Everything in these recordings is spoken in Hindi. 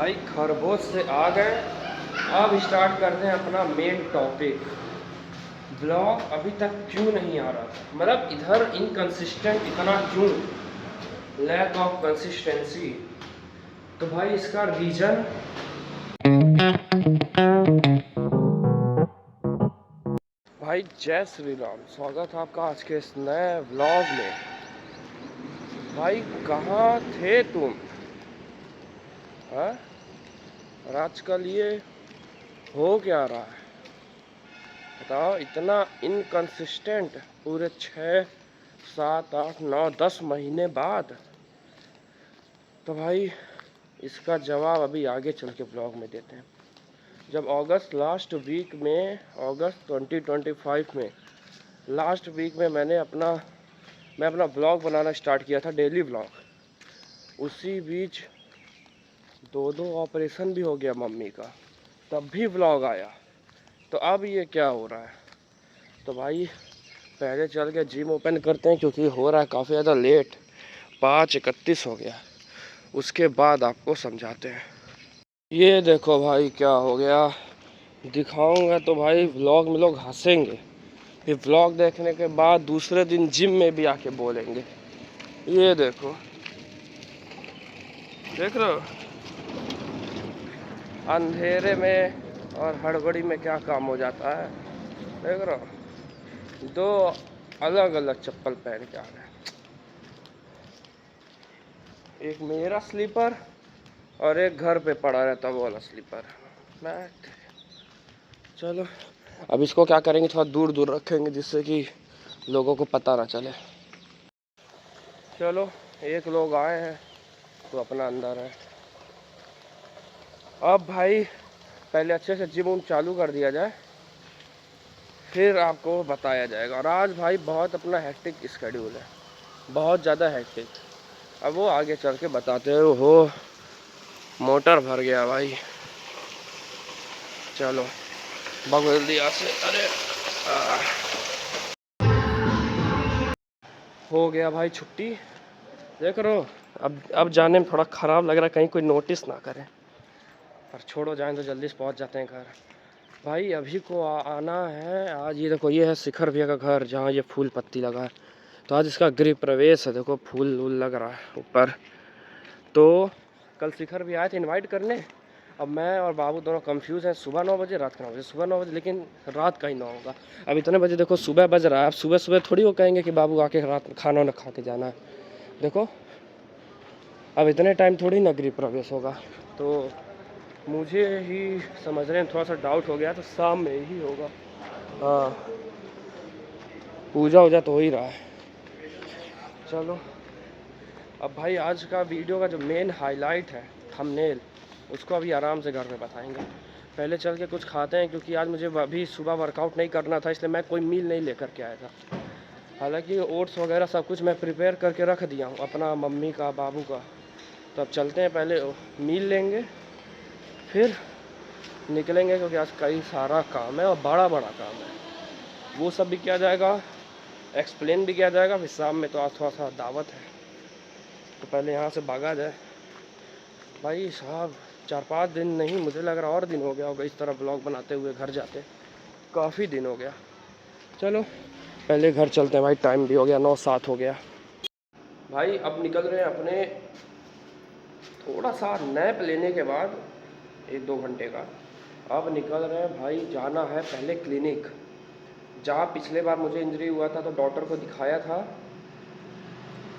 भाई खरगोश से आ गए। अब स्टार्ट करते हैं अपना मेन टॉपिक। ब्लॉग अभी तक क्यों नहीं आ रहा था, मतलब इधर इनकंसिस्टेंट इतना क्यों, लैक ऑफ कंसिस्टेंसी। तो भाई इसका रीज़न, भाई जय श्री राम, स्वागत है आपका आज के इस नए व्लॉग में। भाई कहाँ थे तुम? हाँ, और आजकल ये हो क्या रहा है बताओ, इतना इनकंसिस्टेंट पूरे 6 7 8 9 10 महीने बाद। तो भाई इसका जवाब अभी आगे चल के ब्लॉग में देते हैं। जब अगस्त लास्ट वीक में, अगस्त 2025 में लास्ट वीक में मैं अपना ब्लॉग बनाना स्टार्ट किया था, डेली ब्लॉग। उसी बीच दो ऑपरेशन भी हो गया मम्मी का, तब भी ब्लॉग आया। तो अब ये क्या हो रहा है? तो भाई पहले चल के जिम ओपन करते हैं, क्योंकि हो रहा है काफ़ी ज़्यादा लेट, 5:31 हो गया। उसके बाद आपको समझाते हैं। ये देखो भाई क्या हो गया, दिखाऊंगा तो भाई व्लॉग में लोग हंसेंगे, फिर व्लॉग देखने के बाद दूसरे दिन जिम में भी आके बोलेंगे। ये देखो, देख रहे हो अंधेरे में और हड़बड़ी में क्या काम हो जाता है। देख रहे हो, दो अलग अलग चप्पल पहन के आ रहे हैं, एक मेरा स्लीपर और एक घर पे पड़ा रहता वो वाला स्लीपर। मैं चलो अब इसको क्या करेंगे, थोड़ा दूर दूर रखेंगे जिससे कि लोगों को पता ना चले। चलो एक लोग आए हैं तो अपना अंदर है। अब भाई पहले अच्छे से जिम चालू कर दिया जाए, फिर आपको बताया जाएगा। और आज भाई बहुत अपना हेक्टिक स्केड्यूल है, बहुत ज़्यादा हेक्टिक। अब वो आगे चल के बताते हो। मोटर भर गया भाई, चलो बगल दिया से। अरे हो गया भाई छुट्टी। देख रहे हो, अब जाने में थोड़ा ख़राब लग रहा है, कहीं कोई नोटिस ना करे, पर छोड़ो, जाएं तो जल्दी से पहुंच जाते हैं घर। भाई अभी को आना है आज। ये देखो, ये है शिखर भैया का घर, जहाँ ये फूल पत्ती लगा है। तो आज इसका गृह प्रवेश है, देखो फूल वूल लग रहा है ऊपर। तो कल शिखर भी आए थे इनवाइट करने। अब मैं और बाबू दोनों कंफ्यूज हैं, सुबह 9 बजे रात के 9 बजे, सुबह 9 बजे, लेकिन रात का ही 9 होगा। अब इतने बजे देखो सुबह बज रहा है, अब सुबह सुबह थोड़ी वो कहेंगे कि बाबू आके रात में खाना वाना खा के जाना है। देखो अब इतने टाइम थोड़ी ना गृह प्रवेश होगा। तो मुझे ही समझ रहे हैं, थोड़ा सा डाउट हो गया, तो शाम में ही होगा। हाँ, पूजा वूजा तो हो ही रहा है। चलो अब भाई आज का वीडियो का जो मेन हाईलाइट है, थंबनेल, उसको अभी आराम से घर में बताएंगे। पहले चल के कुछ खाते हैं, क्योंकि आज मुझे अभी सुबह वर्कआउट नहीं करना था, इसलिए मैं कोई मील नहीं लेकर के आया था। हालांकि ओट्स वगैरह सब कुछ मैं प्रिपेयर करके रख दिया हूँ, अपना, मम्मी का, बाबू का। तो अब चलते हैं, पहले मील लेंगे फिर निकलेंगे, क्योंकि आज कई सारा काम है और बड़ा बड़ा काम है। वो सब भी किया जाएगा, एक्सप्लेन भी किया जाएगा। फिर शाम में तो आज थोड़ा सा दावत है, तो पहले यहाँ से भागा जाए। भाई साहब 4-5 दिन नहीं, मुझे लग रहा और दिन हो गया होगा इस तरह ब्लॉग बनाते हुए घर जाते, काफ़ी दिन हो गया। चलो पहले घर चलते हैं भाई, टाइम भी हो गया, 9-7 हो गया। भाई अब निकल रहे हैं अपने, थोड़ा सा नैप लेने के बाद 1-2 घंटे का। अब निकल रहे हैं भाई, जाना है पहले क्लिनिक, जहाँ पिछले बार मुझे इंजरी हुआ था तो डॉक्टर को दिखाया था,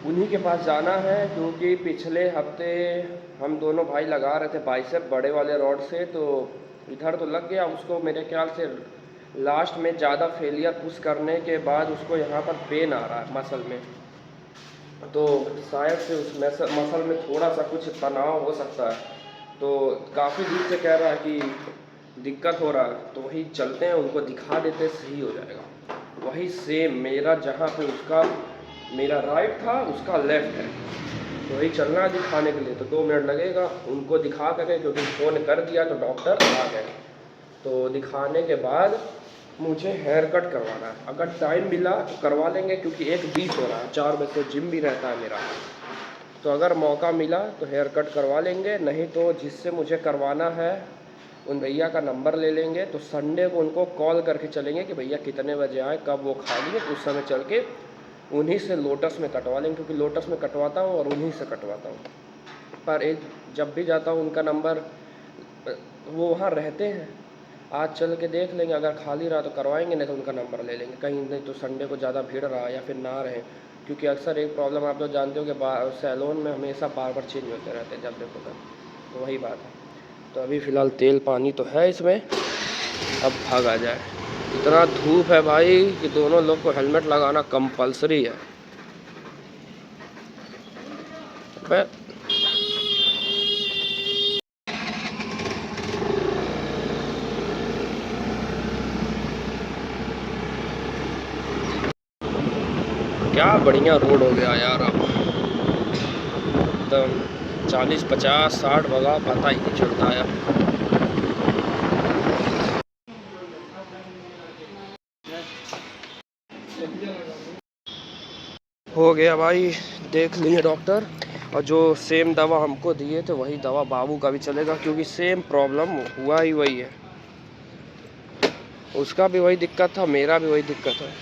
उन्हीं के पास जाना है। क्योंकि पिछले हफ्ते हम दोनों भाई लगा रहे थे बाइसेप बड़े वाले रॉड से, तो इधर तो लग गया उसको, मेरे ख्याल से लास्ट में ज़्यादा फेलियर पुश करने के बाद उसको यहाँ पर पेन आ रहा है मसल में। तो शायद से उस मसल में थोड़ा सा कुछ तनाव हो सकता है। तो काफ़ी दिन से कह रहा है कि दिक्कत हो रहा है, तो वही चलते हैं, उनको दिखा देते, सही हो जाएगा। वही सेम मेरा, जहाँ पे उसका मेरा राइट था उसका लेफ्ट है, तो वही चलना है दिखाने के लिए। तो 2 मिनट लगेगा उनको दिखा करके, क्योंकि फ़ोन कर दिया तो डॉक्टर आ गए। तो दिखाने के बाद मुझे हेयर कट करवाना है, अगर टाइम मिला तो करवा लेंगे, क्योंकि 1:20 हो रहा है, 4 बजे से जिम भी रहता है मेरा। तो अगर मौका मिला तो हेयर कट करवा लेंगे, नहीं तो जिससे मुझे करवाना है उन भैया का नंबर ले लेंगे। तो संडे को उनको कॉल करके चलेंगे कि भैया कितने बजे आए, कब वो खाली है, तो उस समय चल के उन्हीं से लोटस में कटवा लेंगे, क्योंकि लोटस में कटवाता हूँ और उन्हीं से कटवाता हूँ। पर एक जब भी जाता हूँ उनका नंबर, वो वहाँ रहते हैं, आज चल के देख लेंगे, अगर खाली रहा तो करवाएंगे, नहीं तो उनका नंबर ले लेंगे। कहीं नहीं तो संडे को ज़्यादा भीड़ रहा या फिर ना रहे, क्योंकि अक्सर एक प्रॉब्लम आप लोग जानते हो कि सैलून में हमेशा बार चेंज होते रहते हैं जब देखो तब, तो वही बात है। तो अभी फ़िलहाल तेल पानी तो है इसमें, अब भागा जाए। इतना धूप है भाई कि दोनों लोग को हेलमेट लगाना कंपलसरी है। क्या बढ़िया रोड हो गया यार, अब एकदम 40 50 60 भगा, पता ही नहीं चलता यार। हो गया भाई, देख लिए डॉक्टर, और जो सेम दवा हमको दिए थे वही दवा बाबू का भी चलेगा, क्योंकि सेम प्रॉब्लम हुआ ही वही है। उसका भी वही दिक्कत था, मेरा भी वही दिक्कत है।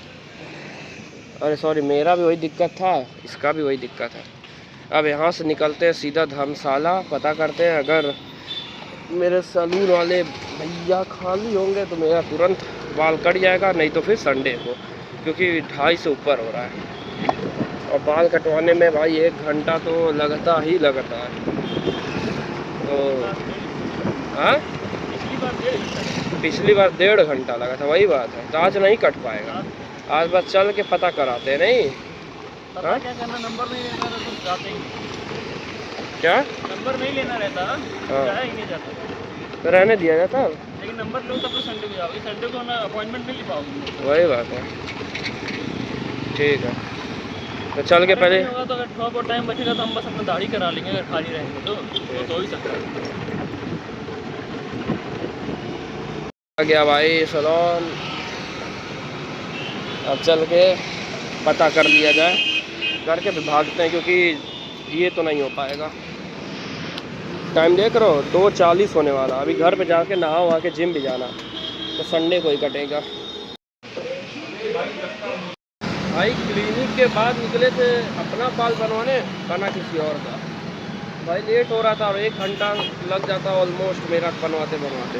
अरे सॉरी, मेरा भी वही दिक्कत था, इसका भी वही दिक्कत है। अब यहाँ से निकलते हैं सीधा धर्मशाला, पता करते हैं अगर मेरे सैलून वाले भैया खाली होंगे तो मेरा तुरंत बाल कट जाएगा, नहीं तो फिर संडे को, क्योंकि 2:30 से ऊपर हो रहा है और बाल कटवाने में भाई 1 घंटा तो लगता ही लगता है। तो हाँ, पिछली बार 1.5 घंटा लगा था, वही बात है। तो आज नहीं कट पाएगा, आज बस चल के पता कराते हैं। नहीं क्या करना, नंबर नहीं लेना रहता तो जाते ही क्या नंबर नहीं लेना रहता, जाया ही नहीं जाता, तो रहने दिया जाता, लेकिन नंबर लो तब तो संडे को जाओगे, संडे को ना अपॉइंटमेंट नहीं ले पाओगे। वही बात है। ठीक है, तो चल के पहले होगा तो अगर थोड़ा बहुत टाइम बचेगा तो हम बस अपना दाढ़ी करा लेंगे, अगर खाली रहेंगे तो हो ही सकता है। आ गया भाई सैलून, अब चल के पता कर लिया जाए, करके भी भागते हैं, क्योंकि ये तो नहीं हो पाएगा। टाइम देख रहे हो 2:40 होने वाला, अभी घर पे जाके नहा वहा के जिम भी जाना, तो संडे को ही कटेगा। भाई क्लिनिक के बाद निकले थे अपना बाल बनवाने, बना किसी और का। भाई लेट हो रहा था और 1 घंटा लग जाता ऑलमोस्ट मेरा बनवाते बनवाते।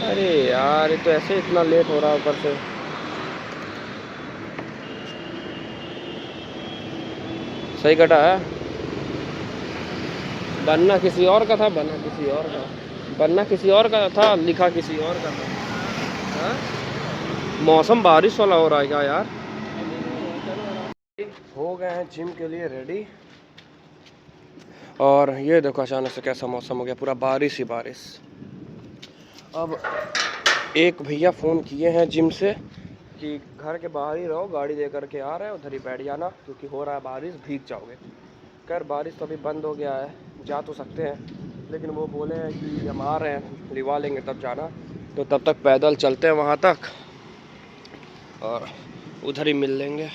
अरे यार, ये तो ऐसे इतना लेट हो रहा है ऊपर से। सही कटा है, बनना किसी और का था, बनना किसी और का था, लिखा किसी और का था। हाँ? मौसम बारिश वाला हो रहा है क्या यार। हो गए हैं जिम के लिए रेडी, और ये देखो अचानक से कैसा मौसम हो गया, पूरा बारिश ही बारिश। अब एक भैया फ़ोन किए हैं जिम से कि घर के बाहर ही रहो, गाड़ी दे करके आ रहे हैं, उधर ही बैठ जाना, क्योंकि हो रहा है बारिश, भीग जाओगे। खैर बारिश तो अभी बंद हो गया है, जा तो सकते हैं, लेकिन वो बोले हैं कि हम आ रहे हैं, लिवा लेंगे तब जाना, तो तब तक पैदल चलते हैं वहाँ तक और उधर ही मिल लेंगे।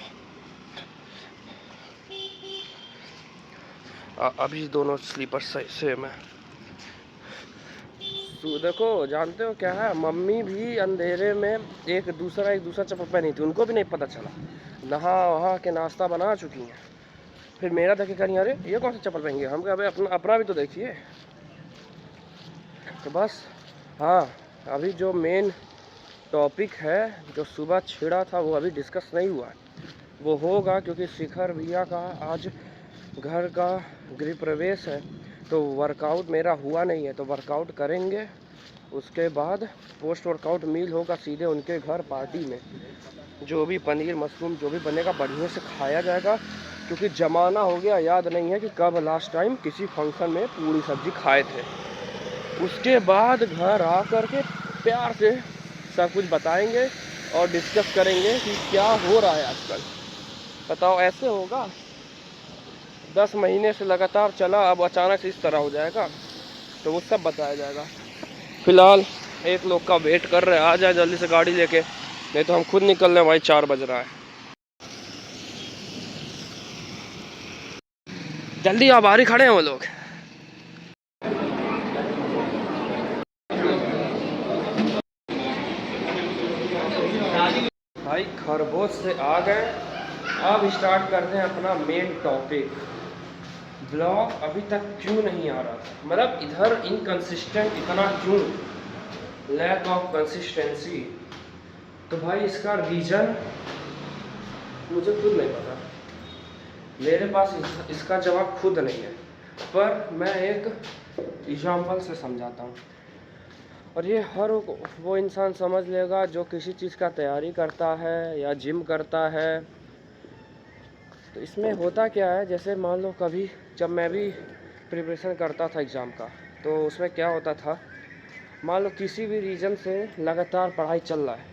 अभी दोनों स्लीपर सेम है। तो देखो, जानते हो क्या है, मम्मी भी अंधेरे में एक दूसरा चप्पल पहनी थी, उनको भी नहीं पता चला, नहा वहा के नाश्ता बना चुकी हैं। फिर मेरा देखे कहीं, अरे ये कौन सा चप्पल पहन गया, हम कहा अबे अपना भी तो देखिए। तो बस हाँ, अभी जो मेन टॉपिक है जो सुबह छिड़ा था वो अभी डिस्कस नहीं हुआ है, वो होगा, क्योंकि शिखर भैया का आज घर का गृह प्रवेश है, तो वर्कआउट मेरा हुआ नहीं है, तो वर्कआउट करेंगे। उसके बाद पोस्ट वर्कआउट मील होगा सीधे उनके घर पार्टी में, जो भी पनीर मशरूम जो भी बनेगा बढ़िया से खाया जाएगा, क्योंकि ज़माना हो गया, याद नहीं है कि कब लास्ट टाइम किसी फंक्शन में पूरी सब्जी खाए थे। उसके बाद घर आ कर के प्यार से सब कुछ बताएंगे और डिस्कस करेंगे कि क्या हो रहा है आजकल। बताओ, ऐसे होगा? 10 महीने से लगातार चला, अब अचानक से इस तरह हो जाएगा, तो वो सब बताया जाएगा। फिलहाल एक लोग का वेट कर रहे हैं, आ जाए जल्दी से गाड़ी लेके, नहीं तो हम खुद निकल रहे हैं भाई, 4 बज रहा है। जल्दी आ, बाहर ही खड़े हैं वो लोग। भाई खरगोश से आ गए, अब स्टार्ट करते हैं अपना मेन टॉपिक। ब्लॉग अभी तक क्यों नहीं आ रहा था, मतलब इधर इनकंसिस्टेंट इतना क्यों, लैक ऑफ कंसिस्टेंसी। तो भाई इसका रीज़न मुझे खुद नहीं पता, मेरे पास इसका जवाब खुद नहीं है, पर मैं एक एग्जाम्पल से समझाता हूँ। और ये हर वो इंसान समझ लेगा जो किसी चीज़ का तैयारी करता है या जिम करता है। तो इसमें होता क्या है, जैसे मान लो कभी जब मैं भी प्रिपरेशन करता था एग्ज़ाम का, तो उसमें क्या होता था, मान लो किसी भी रीज़न से लगातार पढ़ाई चल रहा है,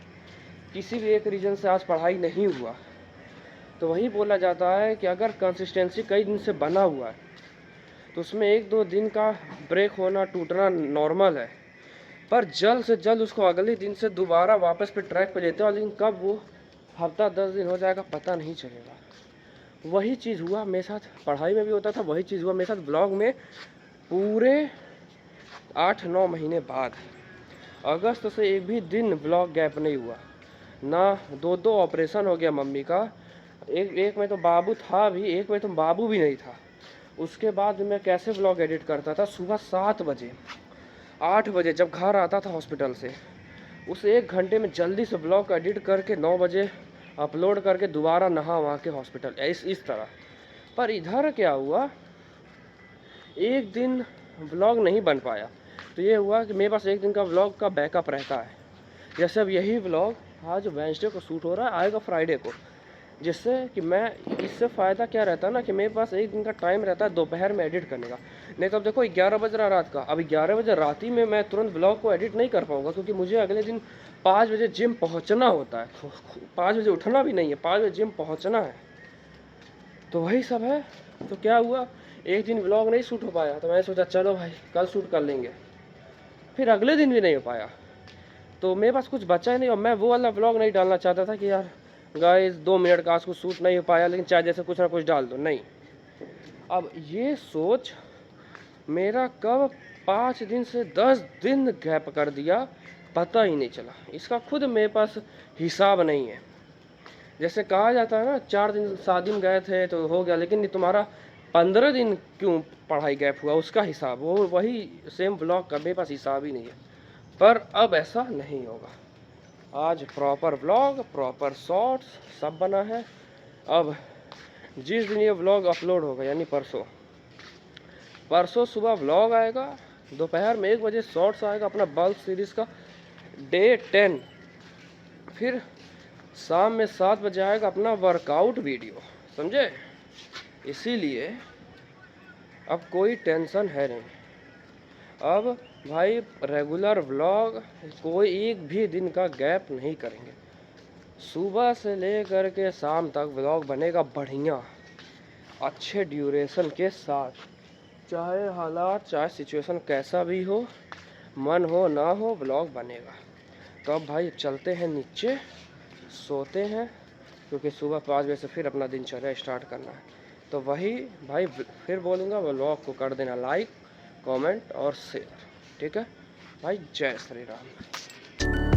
किसी भी एक रीज़न से आज पढ़ाई नहीं हुआ, तो वही बोला जाता है कि अगर कंसिस्टेंसी कई दिन से बना हुआ है तो उसमें 1-2 दिन का ब्रेक होना, टूटना नॉर्मल है, पर जल्द से जल्द उसको अगले दिन से दोबारा वापस पे ट्रैक पे लेते हो, लेकिन कब वो हफ्ता 10 दिन हो जाएगा पता नहीं चलेगा। वही चीज़ हुआ मेरे साथ, पढ़ाई में भी होता था, वही चीज़ हुआ मेरे साथ ब्लॉग में। पूरे 8-9 महीने बाद अगस्त से एक भी दिन ब्लॉग गैप नहीं हुआ ना। 2 ऑपरेशन हो गया मम्मी का, एक में तो बाबू था भी, एक में तो बाबू भी नहीं था। उसके बाद मैं कैसे ब्लॉग एडिट करता था, सुबह 7 बजे 8 बजे जब घर आता था हॉस्पिटल से, उस 1 घंटे में जल्दी से ब्लॉग एडिट करके 9 बजे अपलोड करके दोबारा नहा वहाँ के हॉस्पिटल, इस तरह। पर इधर क्या हुआ, एक दिन ब्लॉग नहीं बन पाया, तो ये हुआ कि मेरे पास एक दिन का ब्लॉग का बैकअप रहता है। जैसे अब यही ब्लॉग आज वेडनेसडे को शूट हो रहा है, आएगा फ्राइडे को, जिससे कि मैं, इससे फ़ायदा क्या रहता है ना कि मेरे पास एक दिन का टाइम रहता है दोपहर में एडिट करने का। नहीं तो अब देखो 11 बज रहा रात का, अब 11 बजे रात ही में मैं तुरंत ब्लॉग को एडिट नहीं कर पाऊँगा, क्योंकि मुझे अगले दिन 5 बजे जिम पहुँचना होता है। 5 बजे उठना भी नहीं है, 5 बजे जिम पहुँचना है, तो वही सब है। तो क्या हुआ, एक दिन ब्लॉग नहीं शूट हो पाया, तो मैंने सोचा चलो भाई कल शूट कर लेंगे, फिर अगले दिन भी नहीं हो पाया, तो मेरे पास कुछ बचा ही नहीं। और मैं वो वाला ब्लॉग नहीं डालना चाहता था कि यार गाइस 2 मिनट का आज कुछ शूट नहीं हो पाया, लेकिन चाहे जैसे कुछ ना कुछ डाल दो, नहीं। अब ये सोच मेरा कब 5 दिन से 10 दिन गैप कर दिया पता ही नहीं चला, इसका खुद मेरे पास हिसाब नहीं है। जैसे कहा जाता है ना 4 दिन 7 दिन गए थे तो हो गया, लेकिन तुम्हारा 15 दिन क्यों पढ़ाई गैप हुआ, उसका हिसाब, वो वही सेम ब्लॉग का मेरे पास हिसाब ही नहीं है। पर अब ऐसा नहीं होगा, आज प्रॉपर व्लॉग, प्रॉपर शॉर्ट्स सब बना है। अब जिस दिन ये व्लॉग अपलोड होगा, यानी परसों सुबह व्लॉग आएगा, दोपहर में 1 बजे शॉर्ट्स आएगा अपना बल्क सीरीज़ का डे 10, फिर शाम में 7 बजे आएगा अपना वर्कआउट वीडियो, समझे। इसीलिए अब कोई टेंशन है नहीं, अब भाई रेगुलर व्लॉग कोई एक भी दिन का गैप नहीं करेंगे, सुबह से ले कर के शाम तक व्लॉग बनेगा बढ़िया, अच्छे ड्यूरेशन के साथ, चाहे हालात चाहे सिचुएशन कैसा भी हो, मन हो ना हो व्लॉग बनेगा। तो अब भाई चलते हैं नीचे, सोते हैं, क्योंकि सुबह 5 बजे से फिर अपना दिनचर्या स्टार्ट करना है। तो वही भाई फिर बोलूँगा, व्लॉग को कर देना लाइक, कमेंट और शेयर, ठीक है भाई। जय श्री राम।